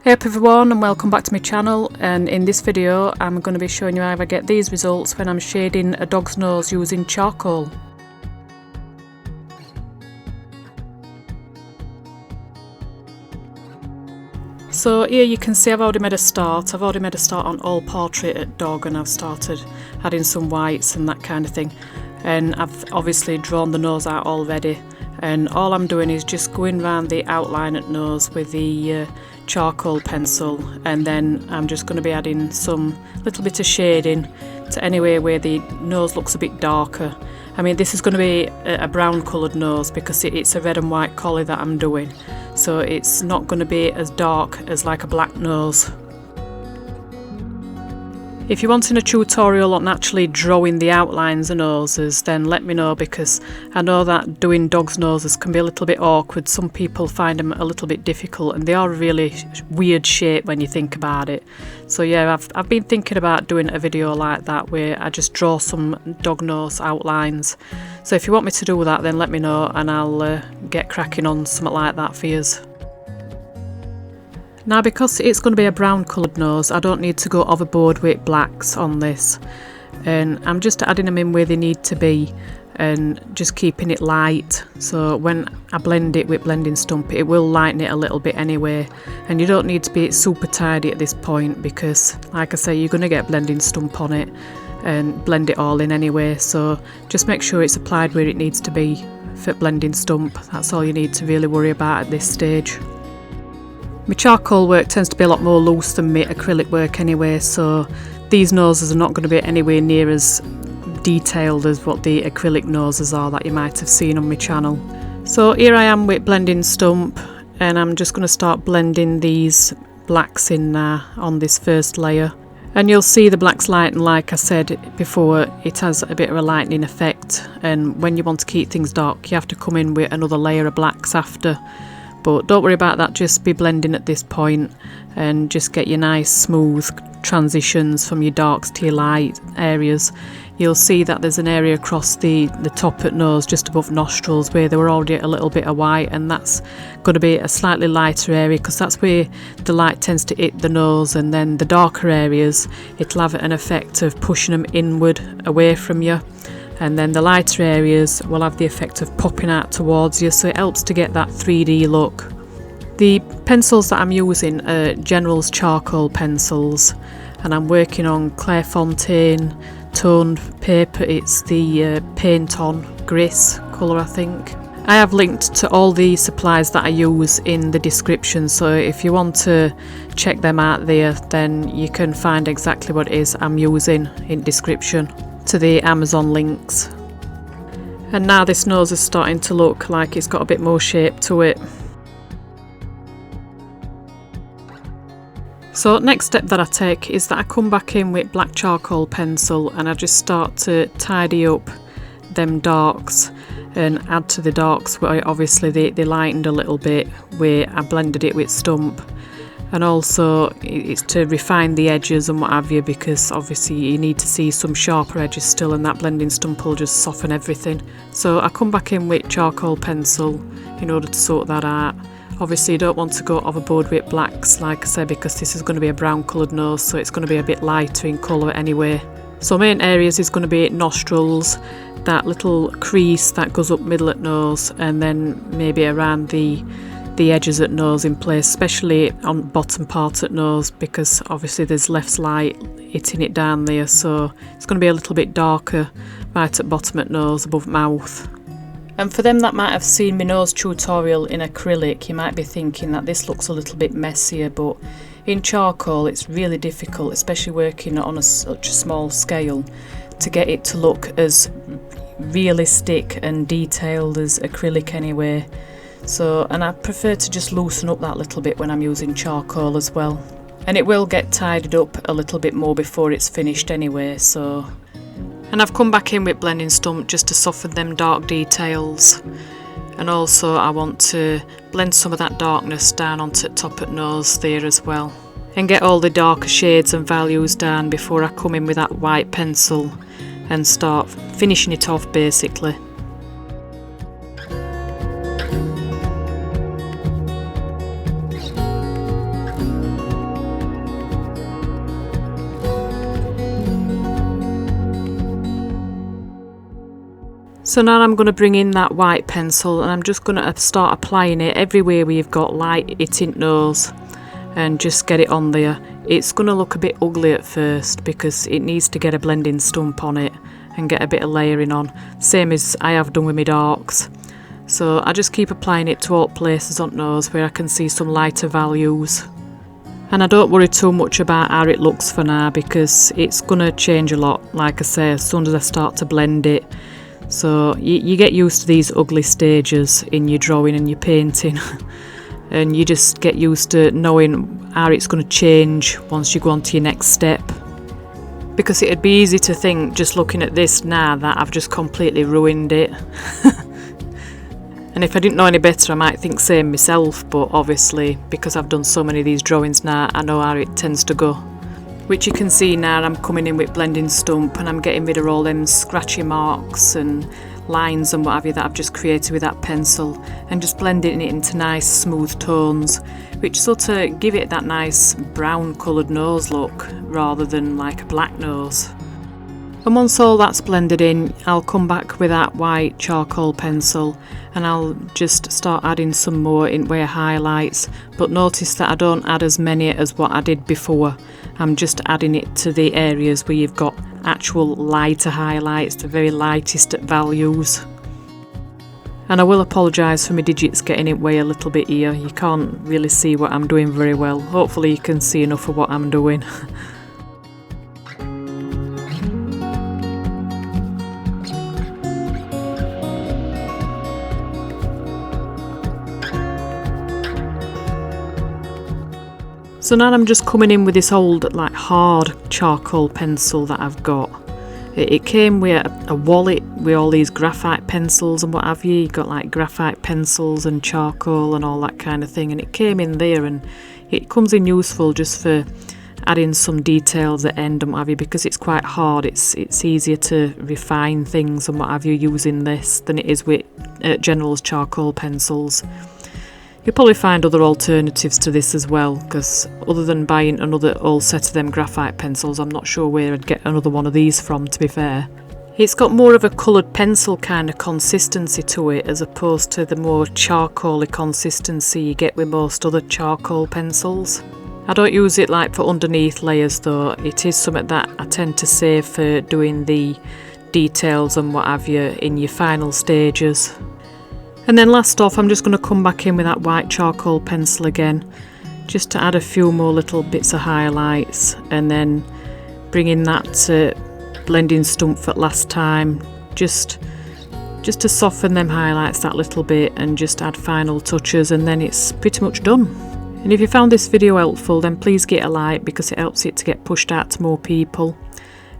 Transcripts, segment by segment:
Hey up everyone, and welcome back to my channel. And in this video I'm going to be showing you how I get these results when I'm shading a dog's nose using charcoal. So here you can see I've already made a start. I've already made a start on all portrait at dog, and I've started adding some whites and that kind of thing. And I've obviously drawn the nose out already, and all I'm doing is just going around the outline at nose with the charcoal pencil, and then I'm just going to be adding some little bit of shading to anywhere where the nose looks a bit darker. I mean, this is going to be a brown coloured nose because it's a red and white collie that I'm doing, so it's not going to be as dark as like a black nose. If you're wanting a tutorial on actually drawing the outlines of noses, then let me know, because I know that doing dogs' noses can be a little bit awkward. Some people find them a little bit difficult, and they are a really weird shape when you think about it. So yeah, I've been thinking about doing a video like that where I just draw some dog nose outlines. So if you want me to do that, then let me know and I'll get cracking on something like that for you. Now, because it's going to be a brown coloured nose, I don't need to go overboard with blacks on this, and I'm just adding them in where they need to be and just keeping it light. So when I blend it with blending stump, it will lighten it a little bit anyway, and you don't need to be super tidy at this point because, like I say, you're going to get blending stump on it and blend it all in anyway. So just make sure it's applied where it needs to be for blending stump. That's all you need to really worry about at this stage. My charcoal work tends to be a lot more loose than my acrylic work anyway, so these noses are not going to be anywhere near as detailed as what the acrylic noses are that you might have seen on my channel. So here I am with blending stump, and I'm just going to start blending these blacks in now on this first layer. And you'll see the blacks lighten, like I said before, it has a bit of a lightening effect, and when you want to keep things dark you have to come in with another layer of blacks after. But don't worry about that, just be blending at this point and just get your nice smooth transitions from your darks to your light areas. You'll see that there's an area across the top at nose just above nostrils where there were already a little bit of white, and that's going to be a slightly lighter area because that's where the light tends to hit the nose, and then the darker areas it'll have an effect of pushing them inward away from you. And then the lighter areas will have the effect of popping out towards you, so it helps to get that 3D look. The pencils that I'm using are General's charcoal pencils, and I'm working on Clairefontaine toned paper. It's the Paint On Gris colour, I think. I have linked to all the supplies that I use in the description, so if you want to check them out there, then you can find exactly what it is I'm using in description to the Amazon links. And now this nose is starting to look like it's got a bit more shape to it. So next step that I take is that I come back in with black charcoal pencil and I just start to tidy up them darks and add to the darks where obviously they lightened a little bit where I blended it with stump. And also it's to refine the edges and what have you, because obviously you need to see some sharper edges still, and that blending stump will just soften everything. So I come back in with charcoal pencil in order to sort that out. Obviously you don't want to go overboard with blacks, like I said, because this is going to be a brown coloured nose, so it's going to be a bit lighter in colour anyway. So main areas is going to be nostrils, that little crease that goes up middle at nose, and then maybe around the edges at nose in place, especially on bottom part at nose, because obviously there's less light hitting it down there, so it's going to be a little bit darker right at bottom at nose above mouth. And for them that might have seen my nose tutorial in acrylic, you might be thinking that this looks a little bit messier, but in charcoal it's really difficult, especially working on such a small scale, to get it to look as realistic and detailed as acrylic anyway. So, and I prefer to just loosen up that little bit when I'm using charcoal as well. And it will get tidied up a little bit more before it's finished anyway, so. And I've come back in with blending stump just to soften them dark details. And also I want to blend some of that darkness down onto the top at nose there as well. And get all the darker shades and values down before I come in with that white pencil and start finishing it off basically. So now I'm going to bring in that white pencil and I'm just going to start applying it everywhere where you've got light hitting nose and just get it on there. It's going to look a bit ugly at first because it needs to get a blending stump on it and get a bit of layering on, same as I have done with my darks. So I just keep applying it to all places on nose where I can see some lighter values. And I don't worry too much about how it looks for now because it's going to change a lot, like I say, as soon as I start to blend it. So you get used to these ugly stages in your drawing and your painting and you just get used to knowing how it's going to change once you go on to your next step. Because it'd be easy to think, just looking at this now, that I've just completely ruined it. And if I didn't know any better, I might think same myself, but obviously, because I've done so many of these drawings now, I know how it tends to go. Which you can see now, I'm coming in with blending stump and I'm getting rid of all them scratchy marks and lines and what have you that I've just created with that pencil, and just blending it into nice smooth tones, which sort of give it that nice brown coloured nose look rather than like a black nose. And once all that's blended in, I'll come back with that white charcoal pencil and I'll just start adding some more in way of highlights, but notice that I don't add as many as what I did before. I'm just adding it to the areas where you've got actual lighter highlights, the very lightest values. And I will apologise for my digits getting in way a little bit here. You can't really see what I'm doing very well. Hopefully you can see enough of what I'm doing. So now I'm just coming in with this old like hard charcoal pencil that I've got. It came with a wallet with all these graphite pencils and what have you. You got like graphite pencils and charcoal and all that kind of thing, and it came in there, and it comes in useful just for adding some details at end and what have you, because it's quite hard. It's easier to refine things and what have you using this than it is with General's charcoal pencils. You'll probably find other alternatives to this as well, because other than buying another old set of them graphite pencils, I'm not sure where I'd get another one of these from, to be fair. It's got more of a coloured pencil kind of consistency to it, as opposed to the more charcoaly consistency you get with most other charcoal pencils. I don't use it like for underneath layers though. It is something that I tend to save for doing the details and what have you in your final stages. And then last off, I'm just going to come back in with that white charcoal pencil again, just to add a few more little bits of highlights, and then bring in that blending stump for last time, just to soften them highlights that little bit and just add final touches, and then it's pretty much done. And if you found this video helpful, then please give it a like, because it helps it to get pushed out to more people.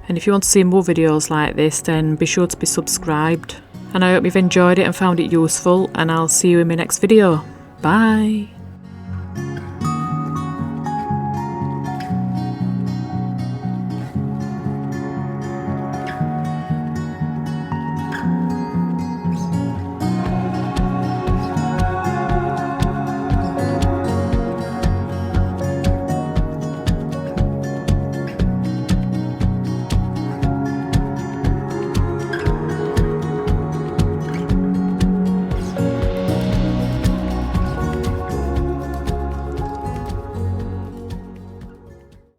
And if you want to see more videos like this, then be sure to be subscribed. And I hope you've enjoyed it and found it useful, and I'll see you in my next video. Bye!